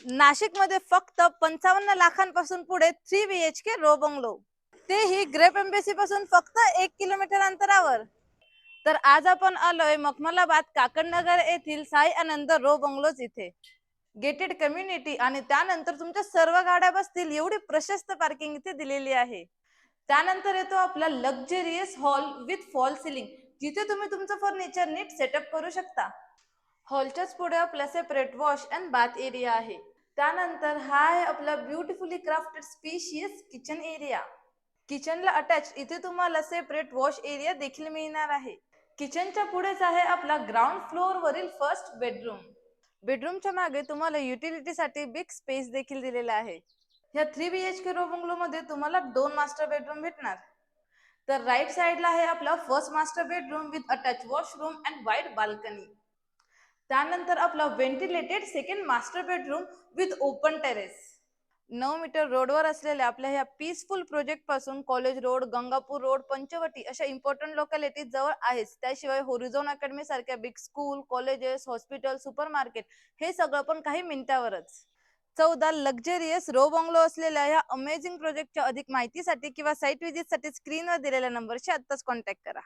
नाशिकमध्ये फक्त 55 लाखांपासून पुढे 3 BHK रो बंगलो, तेही ग्रेप एम्बेसी पासून फक्त 1 किलोमीटर अंतरावर. तर आज आपण आलोय मखमलाबाद काकडनगर येथील साई आनंद रो बंगलोज इथे. गेटेड कम्युनिटी आणि त्यानंतर तुमच्या सर्व गाड्या बसतील एवढी प्रशस्त पार्किंग इथे दिलेली आहे. त्यानंतर येतो आपला luxurious hall with fall ceiling, जिथे तुम्ही तुमचं फर्निचर नीट सेटअप करू शकता. हॉलच्याच पुढे आपला separate wash and bath area आहे. त्यानंतर हा आहे आपला beautifully crafted spacious kitchen area. किचनला अटॅच इथे तुम्हाला सेपरेट वॉश एरिया देखील मिळणार आहे. किचनच्या पुढेच आहे आपला ग्राउंड फ्लोअर वरील फर्स्ट बेडरूम. बेडरूमच्या मागे तुम्हाला युटिलिटीसाठी बिग स्पेस देखील दिलेला आहे. या 3 BHK रो बंगलो मध्ये तुम्हाला 2 मास्टर बेडरूम भेटणार. तर राईट साइडला आहे आपला first master bedroom with attach washroom and wide balcony. त्यानंतर आपला ventilated second master bedroom with open terrace. 9 metre रोडवर असलेल्या आपल्या ह्या पीसफुल प्रोजेक्ट पासून college road, Gangapur road, Panchavati अशा इम्पॉर्टंट लोकॅलिटीज जवळ आहेच. त्याशिवाय होरिझोन अकॅडमी सारख्या big school, colleges, hospital, supermarket हे सगळं पण काही मिनिटावरच. 14 लक्झरियस रो बंगलो असलेल्या या अमेझिंग प्रोजेक्टच्या अधिक माहितीसाठी किंवा साईट व्हिजिटसाठी स्क्रीनवर दिलेल्या नंबरशी आत्ताच कॉन्टॅक्ट करा.